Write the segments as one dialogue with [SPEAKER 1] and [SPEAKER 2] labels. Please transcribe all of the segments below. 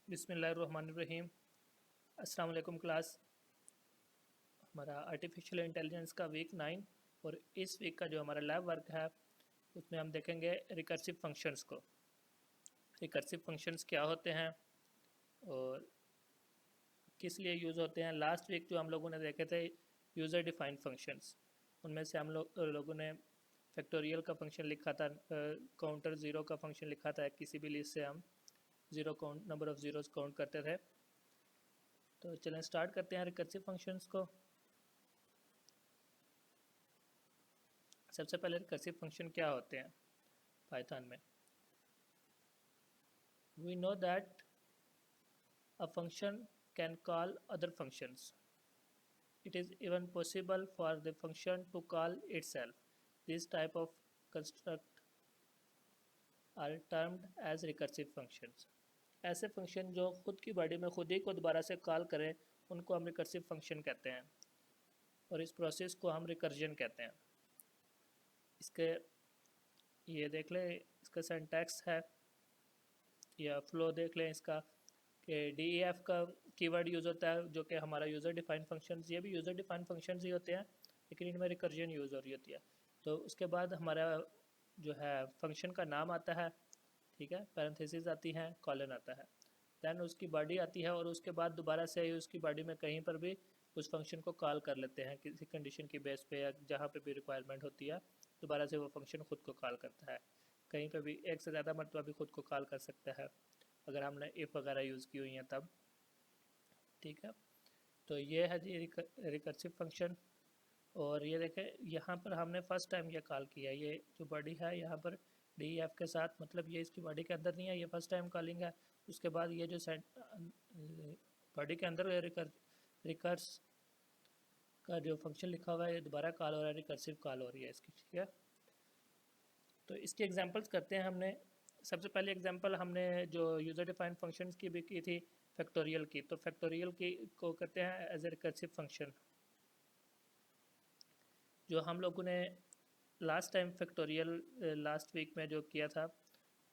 [SPEAKER 1] बिस्मिल्लाहिर्रहमानिर्रहीम। अस्सलाम वालेकुम क्लास। हमारा आर्टिफिशियल इंटेलिजेंस का वीक 9 और इस वीक का जो हमारा लैब वर्क है उसमें हम देखेंगे रिकर्सिव फंक्शंस को। रिकर्सिव फंक्शंस क्या होते हैं और किस लिए यूज़ होते हैं। लास्ट वीक जो हम लोगों ने देखे थे यूज़र डिफाइंड फंक्शंस, उनमें से हम लोगों ने फैक्टोरियल का फंक्शन लिखा था, काउंटर ज़ीरो का फंक्शन लिखा था। किसी भी लिस्ट से हम नंबर ऑफ़ ज़ीरोज़ काउंट करते थे। तो चलें स्टार्ट करते हैं रिकर्सिव फंक्शंस को। सबसे पहले रिकर्सिव फंक्शन क्या होते हैं पाइथन में। We know that a function can call other functions. It is even possible for the function to call itself. This type of construct are termed as recursive functions. ऐसे function जो खुद की body में खुद ही को दोबारा से कॉल करें उनको हम रिकर्सिव फंक्शन कहते हैं और इस प्रोसेस को हम रिकर्जन कहते हैं। इसके ये देख लें, इसका सिंटैक्स है या फ्लो देख लें इसका कि DEF का कीवर्ड यूज़ होता है जो कि हमारा यूज़र डिफाइंड फंक्शंस, ये भी यूज़र डिफाइंड फंक्शंस ही होते हैं लेकिन इनमें रिकर्जन यूज़ हो रही होती है। तो उसके बाद हमारा जो है फंक्शन का नाम आता है, ठीक है, पैरेंथेसिस आती हैं, कॉलन आता है, दैन उसकी बॉडी आती है और उसके बाद दोबारा से उसकी बॉडी में कहीं पर भी उस फंक्शन को कॉल कर लेते हैं किसी कंडीशन की बेस पे या जहाँ पे भी रिक्वायरमेंट होती है दोबारा से वो फंक्शन खुद को कॉल करता है। कहीं पर भी एक से ज़्यादा मरतबा भी खुद को कॉल कर सकता है अगर हमने इफ़ वगैरह यूज़ की हुई हैं तब, ठीक है। तो ये है जी रिकर्सिव फंक्शन। और ये देखें यहाँ पर हमने फर्स्ट टाइम ये कॉल किया, ये जो बॉडी है यहाँ पर DEF के साथ, मतलब ये इसकी बॉडी के अंदर नहीं है, ये फर्स्ट टाइम कॉलिंग है। उसके बाद ये जो बॉडी के अंदर रिकर्स का जो फंक्शन लिखा हुआ है ये दोबारा कॉल हो रहा है, रिकर्सिव कॉल हो रही है इसकी, ठीक है। तो इसके एग्जांपल्स करते हैं हमने। सबसे पहले एग्जांपल हमने जो यूज़र डिफाइंड फंक्शंस की भी की थी फैक्टोरियल की, तो फैक्टोरियल की को करते हैं एज ए रिकर्सिव फंक्शन। जो हम लोगों ने last time factorial last week में जो किया था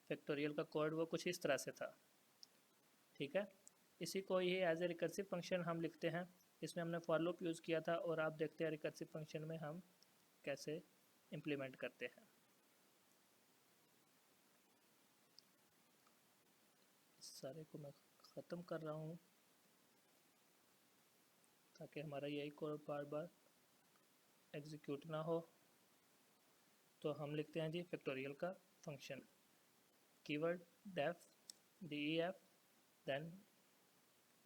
[SPEAKER 1] फैक्टोरियल का कोड वो कुछ इस तरह से था, ठीक है। इसी को ये एज ए रिकर्सिव फंक्शन हम लिखते हैं। इसमें हमने फॉर लूप यूज़ किया था और आप देखते हैं रिकर्सिव फंक्शन में हम कैसे इम्प्लीमेंट करते हैं। सारे को मैं ख़त्म कर रहा हूँ ताकि हमारा यही कोड बार बार एग्जीक्यूट ना हो। तो हम लिखते हैं जी फैक्टोरियल का function, keyword def DEF, then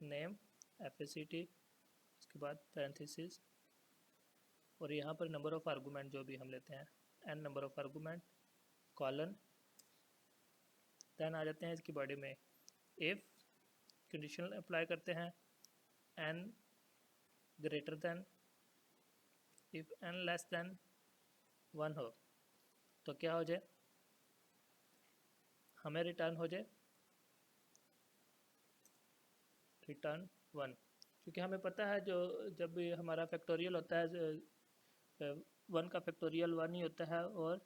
[SPEAKER 1] name FACT, इसके बाद पैरेंथेसिस और यहाँ पर नंबर ऑफ़ आर्गूमेंट जो भी हम लेते हैं n number of argument, colon, then आ जाते हैं इसकी बॉडी में इफ़ कंडीशनल अप्लाई करते हैं n greater than, if n less than 1 हो तो क्या हो जाए, हमें रिटर्न हो जाए रिटर्न 1, क्योंकि हमें पता है जो जब भी हमारा फैक्टोरियल होता है 1 का फैक्टोरियल 1 ही होता है और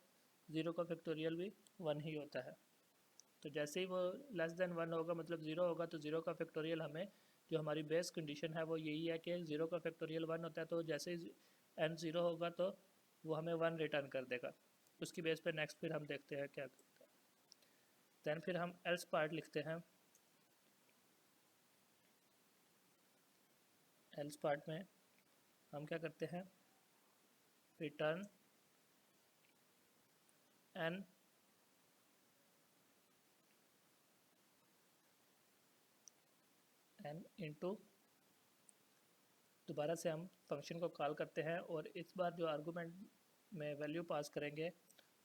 [SPEAKER 1] 0 का फैक्टोरियल भी 1 ही होता है। तो जैसे ही वो लेस दैन 1 होगा मतलब 0 होगा तो 0 का फैक्टोरियल हमें, जो हमारी बेस कंडीशन है वो यही है कि 0 का फैक्टोरियल 1 होता है, तो जैसे ही n 0 होगा तो वो हमें 1 रिटर्न कर देगा। उसकी बेस पे नेक्स्ट फिर हम देखते हैं क्या करते हैं। दैन फिर हम एल्स पार्ट लिखते हैं। एल्स पार्ट में हम क्या करते हैं, रिटर्न n इंटू, दोबारा से हम फंक्शन को कॉल करते हैं और इस बार जो आर्गूमेंट में वैल्यू पास करेंगे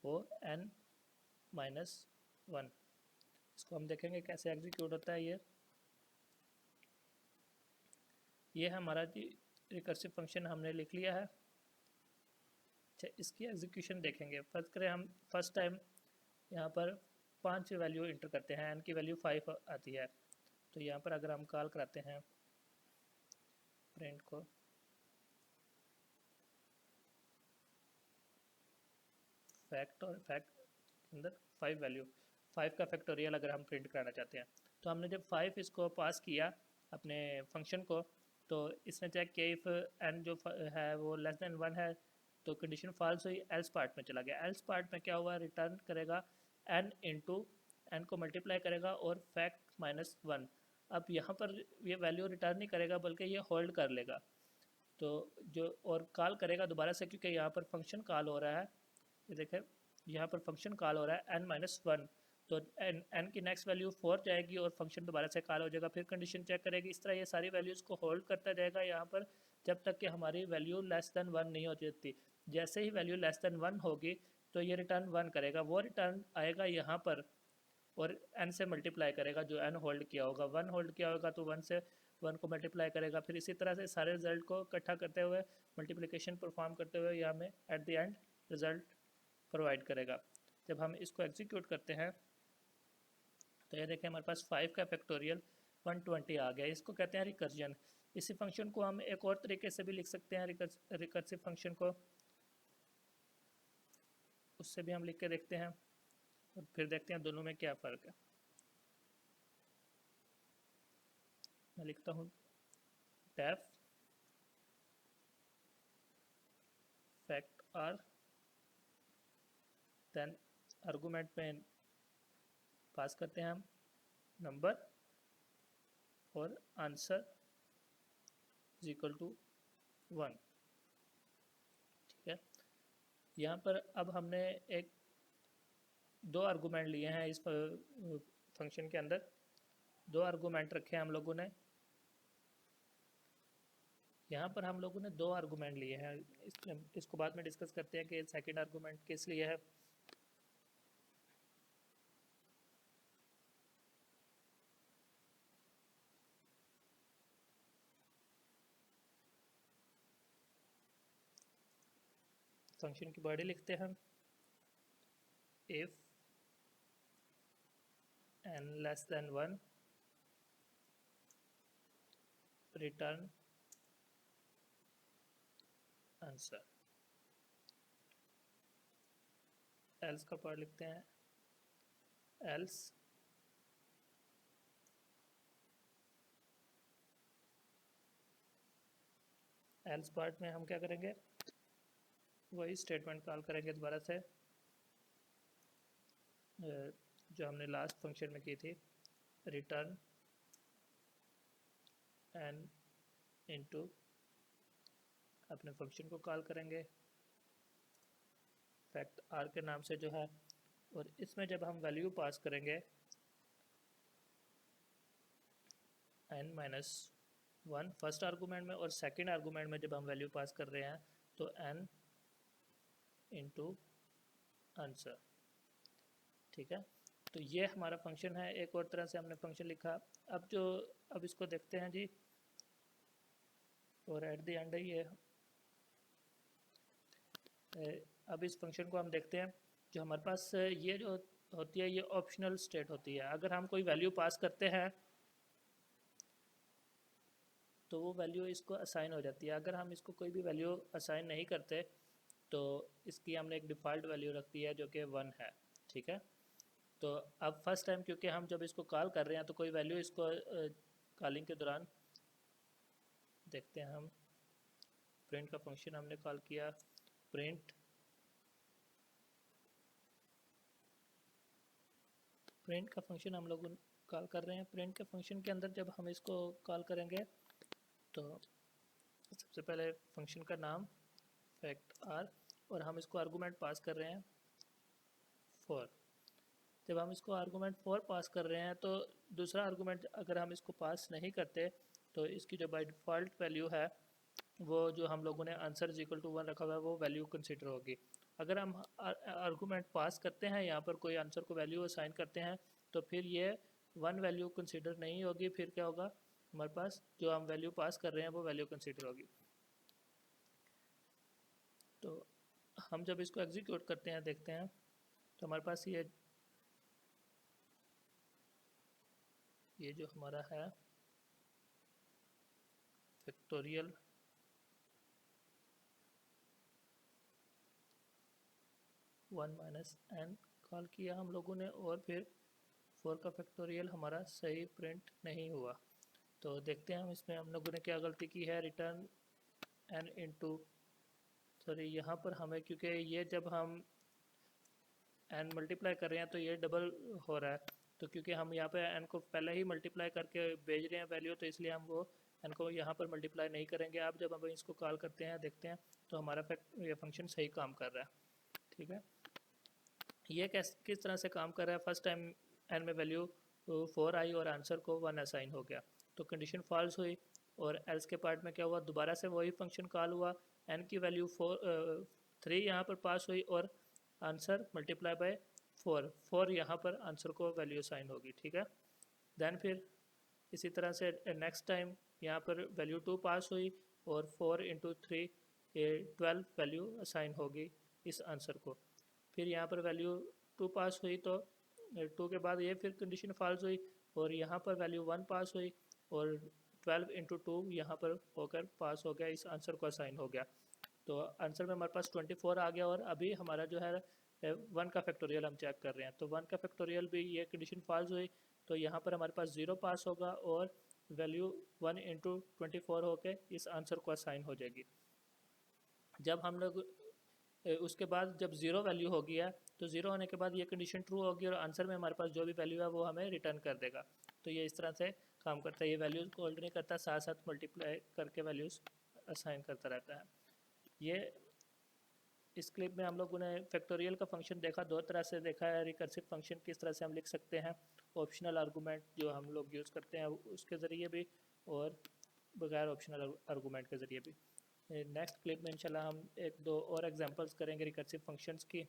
[SPEAKER 1] वो n-1। इसको हम देखेंगे कैसे एग्जीक्यूट होता है। ये हमारा जी रिकर्सिव फंक्शन हमने लिख लिया है। अच्छा, इसकी एग्जीक्यूशन देखेंगे। फर्स्ट करें हम फर्स्ट टाइम यहाँ पर 5 वैल्यू इंटर करते हैं, n की वैल्यू 5 आती है। तो यहाँ पर अगर हम कॉल कराते हैं प्रिंट को, फैक्ट और फैक्ट के अंदर 5 वैल्यू, 5 का फैक्टोरियल अगर हम प्रिंट कराना चाहते हैं तो हमने जब 5 इसको पास किया अपने फंक्शन को, तो इसने चेक किया इफ़ n जो है वो लेस देन 1 है, तो कंडीशन फॉल्स हुई, एल्स पार्ट में चला गया। एल्स पार्ट में क्या हुआ, रिटर्न करेगा n इंटू n को मल्टीप्लाई करेगा और फैक्ट -1। अब यहाँ पर ये वैल्यू रिटर्न नहीं करेगा बल्कि ये होल्ड कर लेगा, तो जो और कॉल करेगा दोबारा से, क्योंकि यहाँ पर फंक्शन कॉल हो रहा है, ये देखें यहाँ पर फंक्शन कॉल हो रहा है n-1, तो n की नेक्स्ट वैल्यू 4 जाएगी और फंक्शन दोबारा से कॉल हो जाएगा, फिर कंडीशन चेक करेगी। इस तरह ये सारी वैल्यूज़ को होल्ड करता जाएगा यहाँ पर जब तक कि हमारी वैल्यू लेस देन 1 नहीं हो जाती। जैसे ही वैल्यू लेस देन 1 होगी तो ये रिटर्न 1 करेगा, वो रिटर्न आएगा यहाँ पर और n से मल्टीप्लाई करेगा, जो n होल्ड किया होगा। 1 होल्ड किया होगा तो 1 से 1 को मल्टीप्लाई करेगा, फिर इसी तरह से सारे रिजल्ट को इकट्ठा करते हुए मल्टीप्लिकेशन परफॉर्म करते हुए यहाँ में at the end result provide करेगा। जब हम इसको एग्जीक्यूट करते हैं तो ये देखें हमारे पास 5 का फैक्टोरियल 120 आ गया। इसको कहते हैं रिकर्जन। इसी फंक्शन को हम एक और तरीके से भी लिख सकते हैं, रिकर्सिव फंक्शन को, उससे भी हम लिख के देखते हैं और फिर देखते हैं दोनों में क्या फ़र्क है। मैं लिखता हूँ def fact r, then argument में पास करते हैं हम नंबर और आंसर इज इक्वल टू 1। ठीक है, यहाँ पर अब हमने एक 2 आर्गूमेंट लिए हैं इस फंक्शन के अंदर, 2 आर्गूमेंट रखे हैं हम लोगों ने। यहाँ पर हम लोगों ने 2 आर्गूमेंट लिए हैं, इसको बाद में डिस्कस करते हैं कि सेकंड आर्गूमेंट किस लिए है। फंक्शन की बॉडी लिखते हैं if n less than 1 return answer. Else का पार्ट लिखते हैं एल्स एल्स पार्ट में हम क्या करेंगे, वही स्टेटमेंट कॉल करेंगे दोबारा से जो हमने लास्ट फंक्शन में की थी, रिटर्न n इंटू अपने फंक्शन को कॉल करेंगे फैक्ट आर के नाम से जो है, और इसमें जब हम वैल्यू पास करेंगे n-1 फर्स्ट आर्गूमेंट में और सेकंड आर्गूमेंट में जब हम वैल्यू पास कर रहे हैं तो n इंटू आंसर। ठीक है, तो ये हमारा फंक्शन है। एक और तरह से हमने फंक्शन लिखा। अब इसको देखते हैं जी, और एट द एंड ये अब इस फंक्शन को हम देखते हैं। जो हमारे पास ये जो होती है ये ऑप्शनल स्टेट होती है। अगर हम कोई वैल्यू पास करते हैं तो वो वैल्यू इसको असाइन हो जाती है। अगर हम इसको कोई भी वैल्यू असाइन नहीं करते तो इसकी हमने एक डिफ़ॉल्ट वैल्यू रख दी है जो कि 1 है। ठीक है, तो अब फर्स्ट टाइम क्योंकि हम जब इसको कॉल कर रहे हैं तो कोई वैल्यू इसको कॉलिंग के दौरान देखते हैं। हम प्रिंट का फंक्शन हमने कॉल किया, प्रिंट का फंक्शन हम लोग कॉल कर रहे हैं। प्रिंट के फंक्शन के अंदर जब हम इसको कॉल करेंगे तो सबसे पहले फंक्शन का नाम फैक्ट आर, और हम इसको आर्गूमेंट पास कर रहे हैं 4। जब हम इसको आर्गूमेंट 4 पास कर रहे हैं तो दूसरा आर्गूमेंट अगर हम इसको पास नहीं करते तो इसकी जो बाय डिफ़ॉल्ट वैल्यू है वो जो हम लोगों ने आंसर इज इक्वल टू 1 रखा हुआ है वो वैल्यू कंसिडर होगी। अगर हम आर्गूमेंट पास करते हैं, यहाँ पर कोई आंसर को वैल्यू असाइन करते हैं, तो फिर ये 1 वैल्यू कंसिडर नहीं होगी। फिर क्या होगा, हमारे पास जो हम वैल्यू पास कर रहे हैं वो वैल्यू कंसिडर होगी। तो हम जब इसको एग्जीक्यूट करते हैं देखते हैं तो हमारे पास ये जो हमारा है फैक्टोरियल 1 - n कॉल किया हम लोगों ने, और फिर 4 का फैक्टोरियल हमारा सही प्रिंट नहीं हुआ। तो देखते हैं हम इसमें हम लोगों ने क्या गलती की है। रिटर्न n इंटू सॉरी यहाँ पर हमें, क्योंकि ये जब हम n मल्टीप्लाई कर रहे हैं तो ये डबल हो रहा है, तो क्योंकि हम यहाँ पे n को पहले ही मल्टीप्लाई करके भेज रहे हैं वैल्यू, तो इसलिए हम वो n को यहाँ पर मल्टीप्लाई नहीं करेंगे। अब जब हम इसको कॉल करते हैं देखते हैं तो हमारा ये फंक्शन सही काम कर रहा है। ठीक है, ये किस तरह से काम कर रहा है। फर्स्ट टाइम n में वैल्यू 4 आई और आंसर को 1 असाइन हो गया, तो कंडीशन फॉल्स हुई। और एल्स के पार्ट में क्या हुआ, दोबारा से वही फंक्शन कॉल हुआ, n की वैल्यू 3 यहाँ पर पास हुई और आंसर मल्टीप्लाई बाय 4 यहाँ पर आंसर को वैल्यू असाइन होगी। ठीक है, देन फिर इसी तरह से नेक्स्ट टाइम यहाँ पर वैल्यू 2 पास हुई और 4 इंटू 3 12 वैल्यू असाइन होगी इस आंसर को। फिर यहाँ पर वैल्यू 2 पास हुई तो 2 के बाद ये फिर कंडीशन फॉल्स हुई और यहाँ पर वैल्यू 1 पास हुई और 12 इंटू 2 यहाँ पर होकर पास हो गया, इस आंसर को असाइन हो गया। तो आंसर में हमारे पास 24 आ गया। और अभी हमारा जो है 1 का फैक्टोरियल हम चेक कर रहे हैं, तो 1 का फैक्टोरियल भी ये कंडीशन फॉल्स हुई, तो यहाँ पर हमारे पास 0 पास होगा और वैल्यू 1 इंटू 24 होके इस आंसर को असाइन हो जाएगी। जब हम लोग उसके बाद जब 0 वैल्यू हो गया तो 0 होने के बाद ये कंडीशन ट्रू होगी और आंसर में हमारे पास जो भी वैल्यू है वो हमें रिटर्न कर देगा। तो ये इस तरह से काम करता है, ये वैल्यूज़ को होल्ड नहीं करता, साथ साथ मल्टीप्लाई करके वैल्यूज़ असाइन करता रहता है। ये इस क्लिप में हम लोगों ने फैक्टोरियल का फंक्शन देखा, दो तरह से देखा है। रिकर्सिव फंक्शन किस तरह से हम लिख सकते हैं, ऑप्शनल आर्गूमेंट जो हम लोग यूज़ करते हैं उसके ज़रिए भी और बगैर ऑप्शनल आर्गूमेंट के ज़रिए भी। नेक्स्ट क्लिप में इंशाल्लाह हम एक दो और एग्जांपल्स करेंगे रिकर्सिव फंक्शंस की।